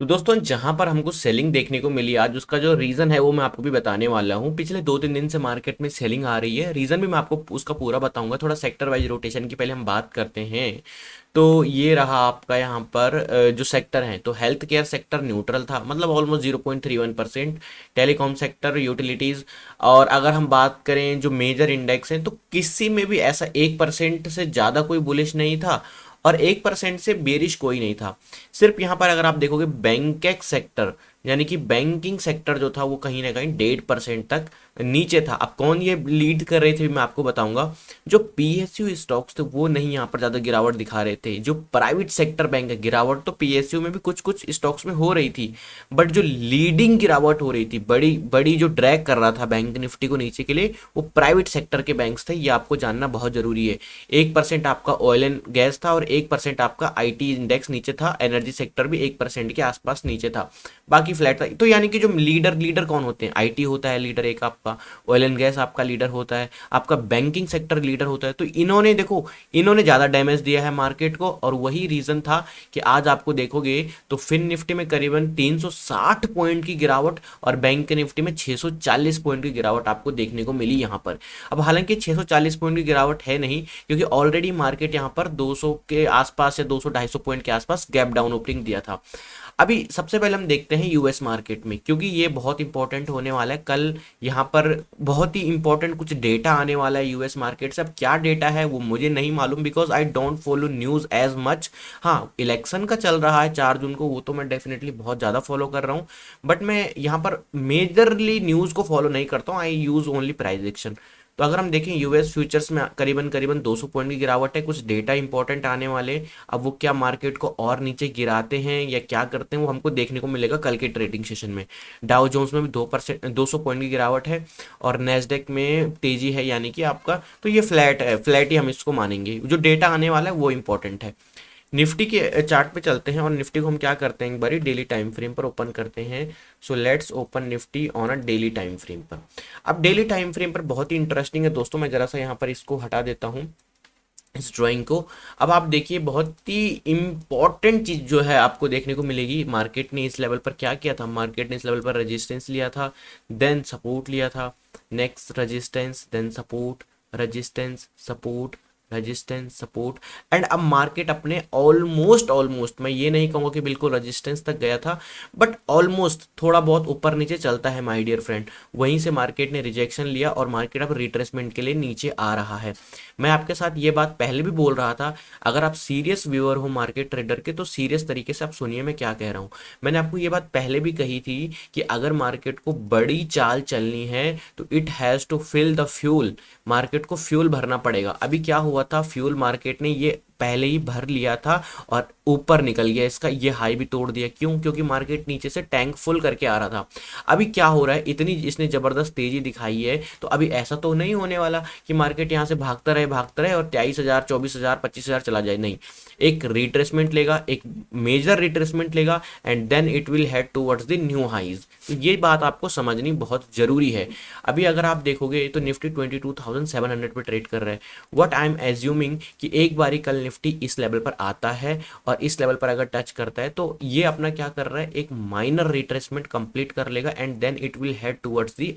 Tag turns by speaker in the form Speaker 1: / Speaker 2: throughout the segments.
Speaker 1: तो दोस्तों जहां पर हमको सेलिंग देखने को मिली आज, उसका जो रीजन है वो मैं आपको भी बताने वाला हूँ। पिछले 2-3 दिन से मार्केट में सेलिंग आ रही है, रीजन भी मैं आपको उसका पूरा बताऊंगा। थोड़ा सेक्टर वाइज रोटेशन की पहले हम बात करते हैं। तो ये रहा आपका यहाँ पर जो सेक्टर है, तो हेल्थ केयर सेक्टर न्यूट्रल था, मतलब ऑलमोस्ट 0.31%। टेलीकॉम सेक्टर, यूटिलिटीज, और अगर हम बात करें जो मेजर इंडेक्स हैं, तो किसी में भी ऐसा 1% से ज़्यादा कोई बुलिश नहीं था और 1% से बेरिश कोई नहीं था। सिर्फ यहाँ पर अगर आप देखोगे बैंकेक सेक्टर, यानी कि बैंकिंग सेक्टर जो था वो कहीं ना कहीं 1.5% तक नीचे था। अब कौन ये लीड कर रहे थे मैं आपको बताऊंगा। जो पीएसयू स्टॉक्स थे वो नहीं यहाँ पर ज़्यादा गिरावट दिखा रहे थे। जो प्राइवेट सेक्टर बैंक है, गिरावट तो पीएसयू में भी कुछ कुछ स्टॉक्स में हो रही थी, बट जो लीडिंग गिरावट हो रही थी, बड़ी बड़ी जो ड्रैग कर रहा था बैंक निफ्टी को नीचे के लिए, वो प्राइवेट सेक्टर के बैंक्स थे। ये आपको जानना बहुत जरूरी है। 1% आपका ऑयल एंड गैस था और 1% आपका आईटी इंडेक्स नीचे था। एनर्जी सेक्टर भी 1% के आसपास नीचे था, बाकी फ्लैट था। तो यानी कि जो लीडर लीडर कौन होते हैं, आईटी होता है लीडर एक आपका, ऑयल एंड गैस आपका लीडर होता है, आपका बैंकिंग सेक्टर लीडर होता है। तो इन्होंने देखो, इन्होंने ज़्यादा डैमेज दिया है मार्केट को, और वही रीज़न था कि आज आपको देखोगे तो फिन निफ्टी में करीबन 360 पॉइंट की गिरावट और बैंक निफ्टी में 640 पॉइंट की गिरावट आपको देखने को मिली यहाँ पर। अब हालांकि 640 पॉइंट की गिरावट है नहीं, क्योंकि ऑलरेडी मार्केट यहाँ पर 200 के आसपास या 200-250 पॉइंट के आसपास गैप डाउन ओपनिंग दिया था। अभी सबसे पहले हम देखते हैं यूएस मार्केट में, क्योंकि ये बहुत इंपॉर्टेंट होने वाला है। कल यहाँ पर बहुत ही इंपॉर्टेंट कुछ डेटा आने वाला है यूएस मार्केट से। अब क्या डेटा है वो मुझे नहीं मालूम, because I don't follow news as much. हाँ, इलेक्शन का चल रहा है 4 जून को, वो तो मैं डेफिनेटली बहुत ज़्यादा फॉलो कर रहा हूँ, बट मैं यहाँ पर मेजरली न्यूज़ को फॉलो नहीं करता हूँ। आई यूज़ ओनली प्राइस एक्शन। तो अगर हम देखें यूएस फ्यूचर्स में करीबन करीबन 200 पॉइंट की गिरावट है। कुछ डेटा इंपॉर्टेंट आने वाले, अब वो क्या मार्केट को और नीचे गिराते हैं या क्या करते हैं वो हमको देखने को मिलेगा कल के ट्रेडिंग सेशन में। डाउ जोन्स में भी 200 पॉइंट की गिरावट है और नेस्डेक में तेजी है, यानी कि आपका तो ये फ्लैट है, फ्लैट ही हम इसको मानेंगे। जो डेटा आने वाला है वो इंपॉर्टेंट है। निफ्टी के चार्ट पे चलते हैं और निफ्टी को हम क्या करते हैं, एक बारी डेली टाइम फ्रेम पर ओपन करते हैं। So let's open Nifty on a daily time frame पर। अब डेली टाइम फ्रेम पर बहुत ही इंटरेस्टिंग है दोस्तों। मैं जरा सा यहाँ पर इसको हटा देता हूँ, इस ड्राइंग को। अब आप देखिए, बहुत ही इंपॉर्टेंट चीज जो है आपको देखने को मिलेगी। मार्केट ने इस लेवल पर क्या किया था, मार्केट ने इस लेवल पर रेजिस्टेंस लिया था, देन सपोर्ट लिया था, next resistance, then support, resistance, support, resistance, support. And अब मार्केट अपने ऑलमोस्ट ऑलमोस्ट, मैं ये नहीं कहूँगा कि बिल्कुल रेजिस्टेंस तक गया था, बट ऑलमोस्ट थोड़ा बहुत ऊपर नीचे चलता है माय डियर फ्रेंड। वहीं से मार्केट ने रिजेक्शन लिया और मार्केट अब रिट्रेसमेंट के लिए नीचे आ रहा है। मैं आपके साथ ये बात पहले भी बोल रहा था, अगर आप सीरियस व्यूअर हो मार्केट ट्रेडर के, तो सीरियस तरीके से आप सुनिए मैं क्या कह रहा हूँ। मैंने आपको ये बात पहले भी कही थी कि अगर मार्केट को बड़ी चाल चलनी है तो it has to fill the fuel. Market को फ्यूल भरना पड़ेगा। अभी क्या हुआ था, फ्यूल मार्केट ने ये पहले ही भर लिया था और ऊपर निकल गया, इसका ये हाई भी तोड़ दिया। क्यों? क्योंकि मार्केट नीचे से टैंक फुल करके आ रहा था। अभी क्या हो रहा है, इतनी इसने जबरदस्त तेजी दिखाई है, तो अभी ऐसा तो नहीं होने वाला कि मार्केट यहाँ से भागता रहे और 23,000, 24,000, 25,000 चला जाए। नहीं, एक रिट्रेसमेंट लेगा, एक मेजर रिट्रेसमेंट लेगा, and then it will head towards the new highs. तो ये बात आपको समझनी बहुत जरूरी है। अभी अगर आप देखोगे तो निफ्टी 22,700 पे ट्रेड कर रहा है। व्हाट आई एम एज्यूमिंग कि एक बारी कल निफ्टी इस लेवल पर आता है और इस लेवल पर अगर टच करता है तो ये अपना क्या कर रहा है, एक माइनर रिट्रेसमेंट कंप्लीट कर लेगा and then it will head towards the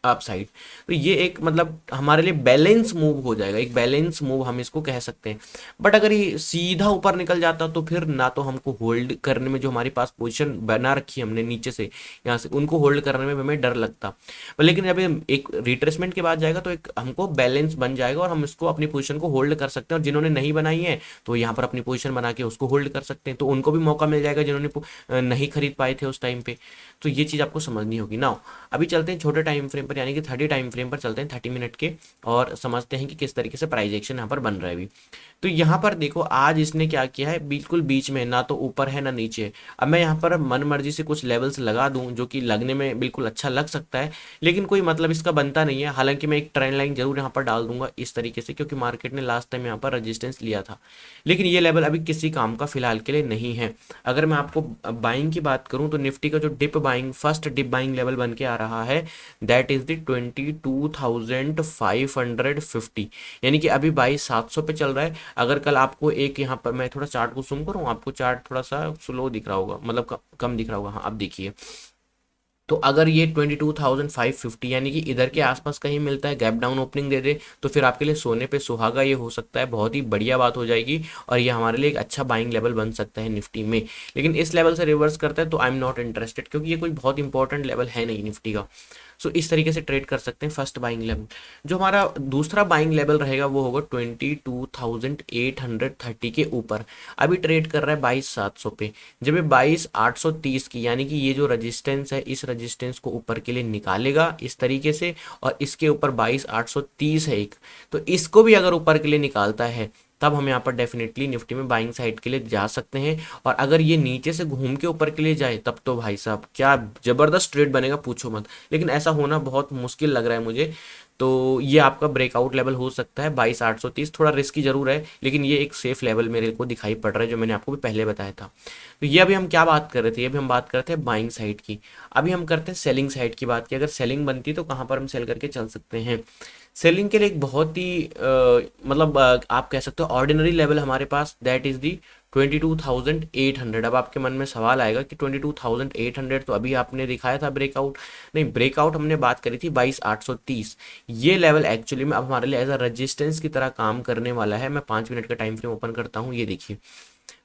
Speaker 1: up side. तो ये एक मतलब हमारे लिए बैलेंस मूव हो जाएगा, एक बैलेंस मूव हम इसको कह सकते हैं। बट अगर ये सीधा ऊपर निकल जाता तो फिर ना तो हमको होल्ड करने में, जो हमारी पास पोजीशन बना रखी है हमने नीचे से यहाँ से, उनको होल्ड करने में हमें डर लगता। लेकिन जब ये एक रिट्रेसमेंट के बाद जाएगा तो एक हमको बैलेंस बन जाएगा और हम इसको अपनी पोजीशन को होल्ड कर सकते हैं। और जिन्होंने नहीं बनाई है तो यहाँ पर अपनी पोजीशन बना के उसको होल्ड कर सकते हैं, तो उनको भी मौका मिल जाएगा जिन्होंने नहीं खरीद पाए थे उस टाइम पे। तो ये चीज़ आपको समझनी होगी ना। अभी चलते हैं छोटे टाइम फ्रेम पर, यानी कि 30 टाइम फ्रेम पर चलते हैं, 30 मिनट के, और समझते हैं कि किस तरीके से प्राइस एक्शन यहाँ पर बन रहा है अभी। तो यहाँ पर देखो, आज इसने क्या किया है, बिल्कुल बीच में, ना तो ऊपर है ना नीचे है। अब मैं यहाँ पर मन मर्जी से कुछ लेवल्स लगा दूं जो कि लगने में बिल्कुल अच्छा लग सकता है, लेकिन कोई मतलब इसका बनता नहीं है। हालांकि मैं एक ट्रेंड लाइन जरूर यहाँ पर डाल दूंगा इस तरीके से, क्योंकि मार्केट ने लास्ट टाइम यहाँ पर रेजिस्टेंस लिया था। लेकिन ये लेवल अभी किसी काम का फिलहाल के लिए नहीं है। अगर मैं आपको बाइंग की बात करूं तो निफ्टी का जो dip buying first dip buying level बन के आ रहा है दैट इज द 22,550, यानी कि अभी 22,700 पे चल रहा है। अगर कल आपको एक यहाँ पर मैं थोड़ा चार्ट को जूम करूँ, आपको चार्ट थोड़ा सा स्लो दिख रहा होगा, मतलब कम दिख रहा होगा, हाँ अब देखिए। तो अगर ये 22,550 यानी कि इधर के आसपास कहीं मिलता है, गैप डाउन ओपनिंग दे दे, तो फिर आपके लिए सोने पे सुहागा ये हो सकता है, बहुत ही बढ़िया बात हो जाएगी और ये हमारे लिए एक अच्छा बाइंग लेवल बन सकता है निफ्टी में। लेकिन इस लेवल से रिवर्स करता है तो आई एम नॉट इंटरेस्टेड, क्योंकि ये कोई बहुत इंपॉर्टेंट लेवल है नहीं निफ्टी का। सो इस तरीके से ट्रेड कर सकते हैं फर्स्ट बाइंग लेवल। जो हमारा दूसरा बाइंग लेवल रहेगा वो होगा 22,830 के ऊपर। अभी ट्रेड कर रहा है 22,700 पे। जब ये 22,830 की यानी कि ये जो रजिस्टेंस है, इस रजिस्टेंस को ऊपर के लिए निकालेगा इस तरीके से, और इसके ऊपर 22,830 है एक, तो इसको भी अगर ऊपर के लिए निकालता है तब हम यहाँ पर डेफिनेटली निफ्टी में बाइंग साइड के लिए जा सकते हैं। और अगर ये नीचे से घूम के ऊपर के लिए जाए तब तो भाई साहब क्या जबरदस्त ट्रेड बनेगा, पूछो मत। लेकिन ऐसा होना बहुत मुश्किल लग रहा है मुझे। तो ये आपका ब्रेकआउट लेवल हो सकता है 22,830, थोड़ा रिस्की जरूर है, लेकिन ये एक सेफ लेवल मेरे को दिखाई पड़ रहा है जो मैंने आपको भी पहले बताया था। तो ये अभी हम क्या बात कर रहे थे, अभी हम बात कर रहे थे बाइंग साइड की। अभी हम करते हैं सेलिंग साइड की बात की। अगर सेलिंग बनती तो कहाँ पर हम सेल करके चल सकते हैं। सेलिंग के लिए एक बहुत ही मतलब आप कह सकते हो ऑर्डिनरी लेवल हमारे पास, दैट इज दी 22,800। अब आपके मन में सवाल आएगा कि 22,800 तो अभी आपने दिखाया था ब्रेकआउट। नहीं, ब्रेकआउट हमने बात करी थी 22,830। ये लेवल एक्चुअली में अब हमारे लिए एज अ रजिस्टेंस की तरह काम करने वाला है। मैं 5 मिनट का टाइम फ्रेम ओपन करता हूँ, ये देखिए।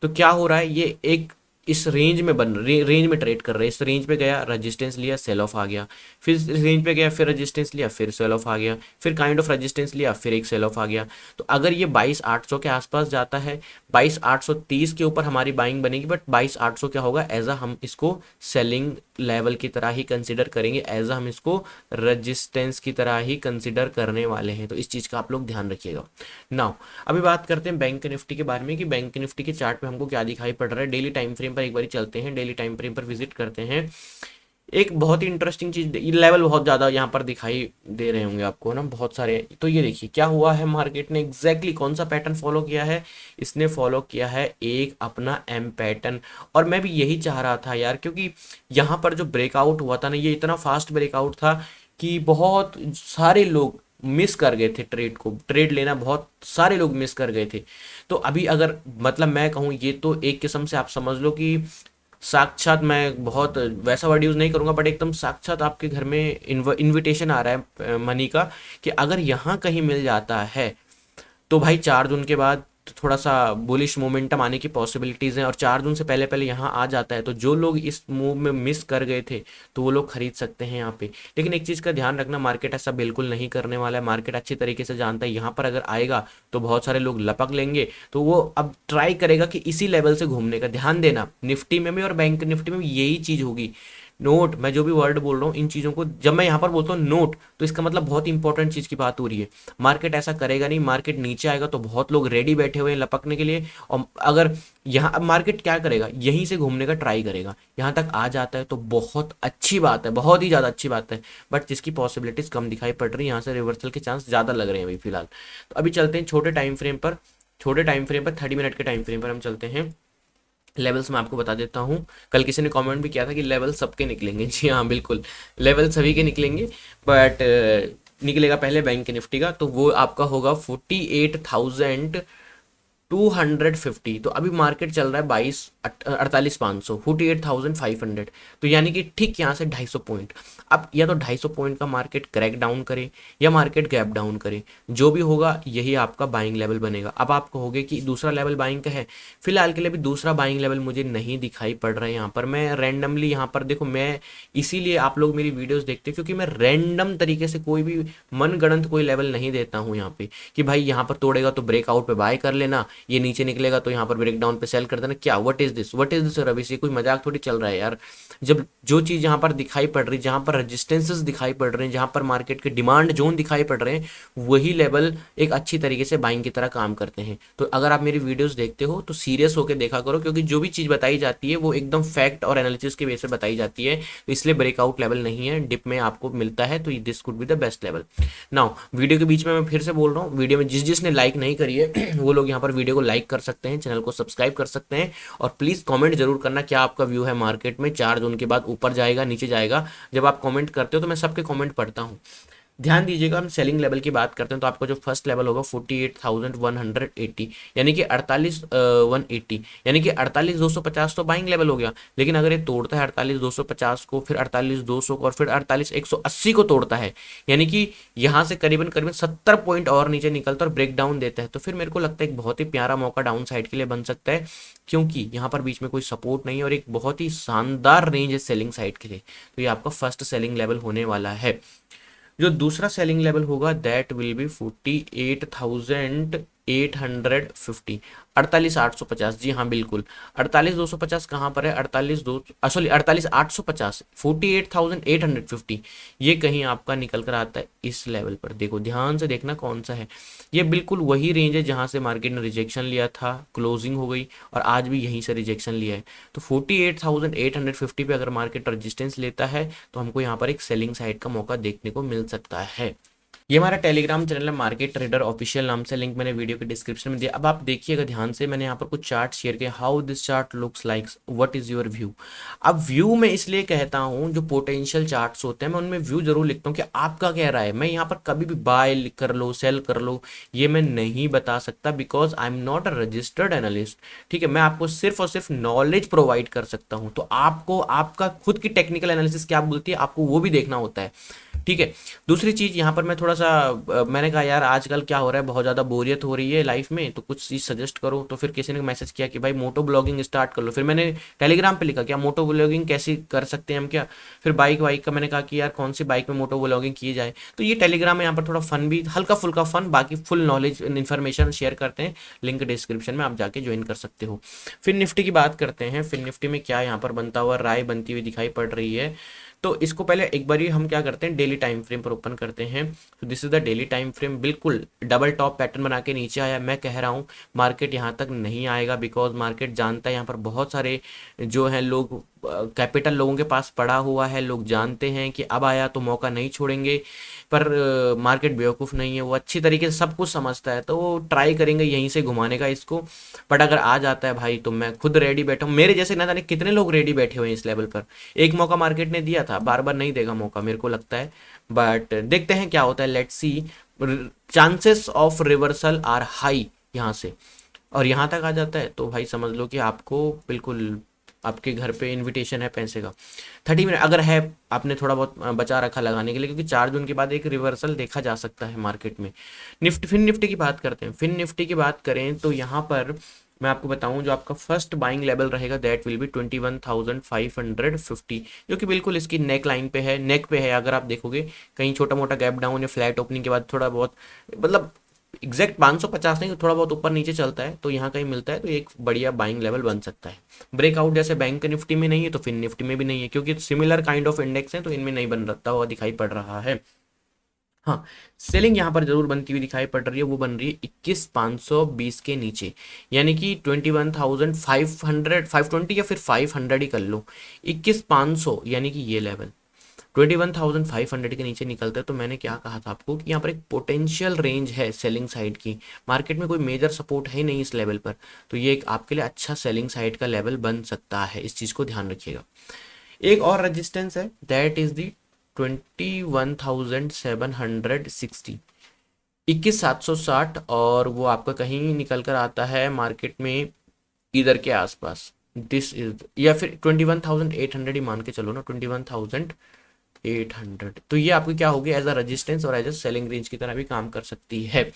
Speaker 1: तो क्या हो रहा है, ये एक इस रेंज में रेंज में ट्रेड कर रहे हैं। इस रेंज पे गया, रेजिस्टेंस लिया, सेल ऑफ आ गया, फिर इस रेंज पे गया, फिर रेजिस्टेंस लिया, फिर सेल ऑफ आ गया, फिर काइंड ऑफ रेजिस्टेंस लिया, फिर एक सेल ऑफ आ गया। तो अगर ये 22,800 के आसपास जाता है, 22,830 के ऊपर हमारी बाइंग बनेगी, बट 22,800 क्या होगा, एज अ हम इसको सेलिंग लेवल की तरह ही कंसिडर करेंगे, एज अ हम इसको रेजिस्टेंस की तरह ही कंसिडर करने वाले हैं। तो इस चीज़ का आप लोग ध्यान रखिएगा। नाउ अभी बात करते हैं बैंक निफ्टी के बारे में कि बैंक निफ्टी के चार्ट पे हमको क्या दिखाई पड़ रहा है। डेली टाइम फ्रेम पर एक बार चलते हैं, डेली टाइम फ्रेम पर विजिट करते हैं। एक बहुत ही इंटरेस्टिंग चीज, ये लेवल बहुत ज़्यादा यहाँ पर दिखाई दे रहे होंगे आपको ना, बहुत सारे। तो ये देखिए क्या हुआ है, मार्केट ने एग्जैक्टली कौन सा पैटर्न फॉलो किया है, इसने फॉलो किया है एक अपना एम पैटर्न। और मैं भी यही चाह रहा था यार, क्योंकि यहाँ पर जो ब्रेकआउट हुआ था ना, ये इतना फास्ट ब्रेकआउट था कि बहुत सारे लोग मिस कर गए थे ट्रेड को, ट्रेड लेना बहुत सारे लोग मिस कर गए थे। तो अभी अगर मतलब मैं कहूँ, ये तो एक किस्म से आप समझ लो कि साक्षात, मैं बहुत वैसा वर्ड यूज़ नहीं करूँगा, बट एकदम साक्षात आपके घर में इनविटेशन आ रहा है मनी का, कि अगर यहाँ कहीं मिल जाता है तो भाई 4 जून के बाद थोड़ा सा बुलिश मोमेंटम आने की पॉसिबिलिटीज़ हैं, और 4 जून से पहले पहले यहाँ आ जाता है तो जो लोग इस मूव में मिस कर गए थे तो वो लोग खरीद सकते हैं यहाँ पे। लेकिन एक चीज़ का ध्यान रखना, मार्केट ऐसा बिल्कुल नहीं करने वाला है। मार्केट अच्छी तरीके से जानता है यहाँ पर अगर आएगा तो बहुत सारे लोग लपक लेंगे, तो वो अब ट्राई करेगा कि इसी लेवल से घूमने का। ध्यान देना, निफ्टी में भी और बैंक निफ्टी में भी यही चीज़ होगी। नोट, मैं जो भी वर्ड बोल रहा हूँ इन चीज़ों को जब मैं यहाँ पर बोलता हूँ नोट, तो इसका मतलब बहुत इंपॉर्टेंट चीज़ की बात हो रही है। मार्केट ऐसा करेगा नहीं, मार्केट नीचे आएगा तो बहुत लोग रेडी बैठे हुए हैं लपकने के लिए, और अगर यहाँ अब मार्केट क्या करेगा, यहीं से घूमने का ट्राई करेगा। यहाँ तक आ जाता है तो बहुत अच्छी बात है, बहुत ही ज़्यादा अच्छी बात है, बट जिसकी पॉसिबिलिटीज़ कम दिखाई पड़ रही है, यहाँ से रिवर्सल के चांस ज़्यादा लग रहे हैं अभी फिलहाल। तो अभी चलते हैं छोटे टाइम फ्रेम पर, छोटे टाइम फ्रेम पर 30 मिनट के टाइम फ्रेम पर हम चलते हैं। लेवल्स मैं आपको बता देता हूँ। कल किसी ने कमेंट भी किया था कि लेवल सबके निकलेंगे, जी हाँ बिल्कुल, लेवल सभी के निकलेंगे, बट निकलेगा पहले बैंक निफ्टी का, तो वो आपका होगा 48,250। तो अभी मार्केट चल रहा है 48,500, 48,500। तो यानी कि ठीक यहाँ से 250 पॉइंट। अब या तो 250 पॉइंट का मार्केट क्रैक डाउन करे या मार्केट गैप डाउन करे, जो भी होगा यही आपका बाइंग लेवल बनेगा। अब आप कहोगे कि दूसरा लेवल बाइंग का है, फिलहाल के लिए भी दूसरा बाइंग लेवल मुझे नहीं दिखाई पड़ रहा है। यहाँ पर मैं रैंडमली, यहाँ पर देखो, मैं इसीलिए आप लोग मेरी वीडियोस देखते हो क्योंकि मैं रैंडम तरीके से कोई भी मनगढ़ंत कोई लेवल नहीं देता हूँ यहाँ पे, कि भाई यहाँ पर तोड़ेगा तो ब्रेकआउट पे बाय कर लेना, ये नीचे निकलेगा तो यहाँ पर ब्रेकडाउन पे सेल कर देना। क्या what is this, what is this Ravi, ये कोई मजाक थोड़ी चल रहा है यार। जब जो चीज़ यहाँ पर दिखाई पड़ रही, जहाँ पर रजिस्टेंसेस दिखाई पड़ रहे हैं, जहाँ पर मार्केट के डिमांड जोन दिखाई पड़ रहे हैं, वही लेवल एक अच्छी तरीके से बाइंग की तरह काम करते हैं। तो अगर आप मेरी वीडियोस देखते हो तो सीरियस होकर देखा करो, क्योंकि जो भी चीज़ बताई जाती है वो एकदम फैक्ट और एनालिसिस के बेस पे बताई जाती है। तो इसलिए ब्रेकआउट लेवल नहीं है, डिप में आपको मिलता है, तो this could be the best level. Now video के बीच में मैं फिर से बोल रहा हूँ, वीडियो में जिसने लाइक नहीं करी है वो लोग यहाँ पर वीडियो को लाइक कर सकते हैं, चैनल को सब्सक्राइब कर सकते हैं, और प्लीज़ कमेंट जरूर करना क्या आपका व्यू है मार्केट में। 4 जून के बाद ऊपर जाएगा नीचे जाएगा, जब आप कमेंट करते हो तो मैं सबके कमेंट पढ़ता हूँ। ध्यान दीजिएगा, हम सेलिंग लेवल की बात करते हैं तो आपका जो फर्स्ट लेवल होगा 48,180, यानी कि 48,180, यानी कि 48,250 तो बाइंग लेवल हो गया। लेकिन अगर ये तोड़ता है 48,250 को, फिर 48,200 को, और फिर 48,180 को तोड़ता है, यानी कि यहाँ से करीबन करीबन 70 पॉइंट और नीचे निकलता है और ब्रेक डाउन देता है, तो फिर मेरे को लगता है एक बहुत ही प्यारा मौका डाउन साइड के लिए बन सकता है, क्योंकि यहाँ पर बीच में कोई सपोर्ट नहीं है और एक बहुत ही शानदार रेंज है सेलिंग साइड के लिए। तो ये आपका फर्स्ट सेलिंग लेवल होने वाला है। जो दूसरा सेलिंग लेवल होगा दैट विल बी 48,850, 48,850, जी हाँ बिल्कुल। 48,250 कहाँ पर है, 48,850, 48,850, ये कहीं आपका निकल कर आता है इस लेवल पर। देखो ध्यान से देखना कौन सा है, ये बिल्कुल वही रेंज है जहाँ से मार्केट ने रिजेक्शन लिया था, क्लोजिंग हो गई, और आज भी यहीं से रिजेक्शन लिया है। तो 48,850 पे अगर मार्केट रेजिस्टेंस लेता है तो हमको यहाँ पर एक सेलिंग साइड का मौका देखने को मिल सकता है। ये हमारा टेलीग्राम चैनल है मार्केट ट्रेडर ऑफिशियल नाम से, लिंक मैंने वीडियो के डिस्क्रिप्शन में दिया। अब आप देखिएगा ध्यान से, मैंने यहाँ पर कुछ चार्ट शेयर किया, how this chart looks like, what is your view. अब व्यू में इसलिए कहता हूँ, जो पोटेंशियल चार्ट्स होते हैं मैं उनमें व्यू जरूर लिखता हूँ कि आपका क्या राय है। मैं यहाँ पर कभी भी बाय कर लो सेल कर लो ये मैं नहीं बता सकता, because I am not a registered analyst. ठीक है, मैं आपको सिर्फ और सिर्फ नॉलेज प्रोवाइड कर सकता हूँ, तो आपको आपका खुद की टेक्निकल एनालिसिस क्या बोलती है आपको वो भी देखना होता है। ठीक है, दूसरी चीज़ यहाँ पर मैं थोड़ा सा मैंने कहा यार आजकल क्या हो रहा है, बहुत ज़्यादा बोरियत हो रही है लाइफ में, तो कुछ चीज़ सजेस्ट करो। तो फिर किसी ने मैसेज किया कि भाई मोटो ब्लॉगिंग स्टार्ट कर लो। फिर मैंने टेलीग्राम पे लिखा क्या मोटो ब्लॉगिंग कैसे कर सकते हैं हम क्या। फिर बाइक वाइक का मैंने कहा कि यार कौन सी बाइक में मोटो ब्लॉगिंग की जाए। तो ये टेलीग्राम में यहाँ पर थोड़ा फन भी, हल्का फुल्का फन, बाकी फुल नॉलेज इन्फॉर्मेशन शेयर करते हैं, लिंक डिस्क्रिप्शन में आप जाके ज्वाइन कर सकते हो। फिर निफ्टी की बात करते हैं, फिर निफ्टी में क्या यहाँ पर बनता हुआ राय बनती हुई दिखाई पड़ रही है। तो इसको पहले एक बार हम क्या करते हैं, डेली टाइम फ्रेम पर ओपन करते हैं। तो this is the daily time frame, बिल्कुल डबल टॉप पैटर्न बना के नीचे आया। मैं कह रहा हूँ मार्केट यहाँ तक नहीं आएगा, बिकॉज मार्केट जानता है यहाँ पर बहुत सारे जो हैं लोग, कैपिटल लोगों के पास पड़ा हुआ है, लोग जानते हैं कि अब आया तो मौका नहीं छोड़ेंगे। पर मार्केट बेवकूफ़ नहीं है, वो अच्छी तरीके से सब कुछ समझता है, तो वो ट्राई करेंगे यहीं से घुमाने का इसको। बट अगर आ जाता है भाई तो मैं खुद रेडी बैठा हूँ, मेरे जैसे ना जाने कितने लोग रेडी बैठे हुए हैं इस लेवल पर। एक मौका मार्केट ने दिया था, बार बार नहीं देगा मौका मेरे को लगता है, बट देखते हैं क्या होता है, let's see. Chances of reversal are high यहाँ से, और यहाँ तक आ जाता है तो भाई समझ लो कि आपको बिल्कुल आपके घर पे इनविटेशन है पैसे का। 30 मिनट अगर है, आपने थोड़ा बहुत बचा रखा लगाने के लिए, क्योंकि 4 जून के बाद एक रिवर्सल देखा जा सकता है मार्केट में। निफ्टी, फिर निफ्टी की बात करते हैं। फिर निफ्टी की बात करें तो यहाँ पर मैं आपको बताऊं जो आपका फर्स्ट बाइंग लेवल रहेगा दैट विल बी 21,550, जो कि बिल्कुल इसकी नेक लाइन पे है, नेक पे है। अगर आप देखोगे कहीं छोटा मोटा गैप डाउन या फ्लैट ओपनिंग के बाद थोड़ा बहुत, मतलब एग्जैक्ट 550 नहीं, थोड़ा बहुत ऊपर नीचे चलता है तो यहाँ कहीं मिलता है, तो एक बढ़िया बाइंग लेवल बन सकता है। ब्रेकआउट जैसे बैंक निफ्टी में नहीं है तो फिर निफ्टी में भी नहीं है, क्योंकि सिमिलर काइंड ऑफ इंडेक्स है तो इनमें नहीं बन रहा हुआ दिखाई पड़ रहा है। हाँ, सेलिंग यहाँ पर जरूर बनती हुई दिखाई पड़ रही है, वो बन रही है 21,520 के नीचे, यानी कि 21,500, 520 या फिर 500 ही कर लो। 21,500 यानी कि ये लेवल 21,500 के नीचे निकलता है तो मैंने क्या कहा था आपको कि यहाँ पर एक पोटेंशियल रेंज है सेलिंग साइड की। मार्केट में कोई मेजर सपोर्ट है नहीं इस लेवल पर, तो ये एक आपके लिए अच्छा सेलिंग साइड का लेवल बन सकता है, इस चीज़ को ध्यान रखिएगा। एक और रेजिस्टेंस है दैट इज दी 21,760, 21,760, और वो आपका कहीं निकल कर आता है मार्केट में इधर के आसपास। दिस इज, या फिर 21,800 ही मान के चलो ना, 21,800, तो ये आपकी क्या होगी एज अ रेजिस्टेंस और एज अ सेलिंग रेंज की तरह भी काम कर सकती है।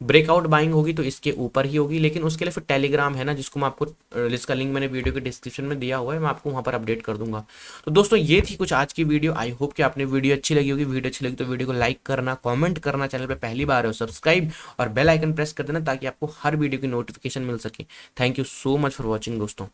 Speaker 1: ब्रेकआउट बाइंग होगी तो इसके ऊपर ही होगी, लेकिन उसके लिए फिर टेलीग्राम है ना, जिसको मैं आपको, जिसका लिंक मैंने वीडियो के डिस्क्रिप्शन में दिया हुआ है, मैं आपको वहाँ पर अपडेट कर दूंगा। तो दोस्तों ये थी कुछ आज की वीडियो, आई होप कि आपने वीडियो अच्छी लगी होगी। वीडियो अच्छी लगी तो वीडियो को लाइक करना, कॉमेंट करना, चैनल पर पहली बार हो सब्सक्राइब और बेल आइकन प्रेस कर देना ताकि आपको हर वीडियो की नोटिफिकेशन मिल सके। Thank you so much for watching दोस्तों।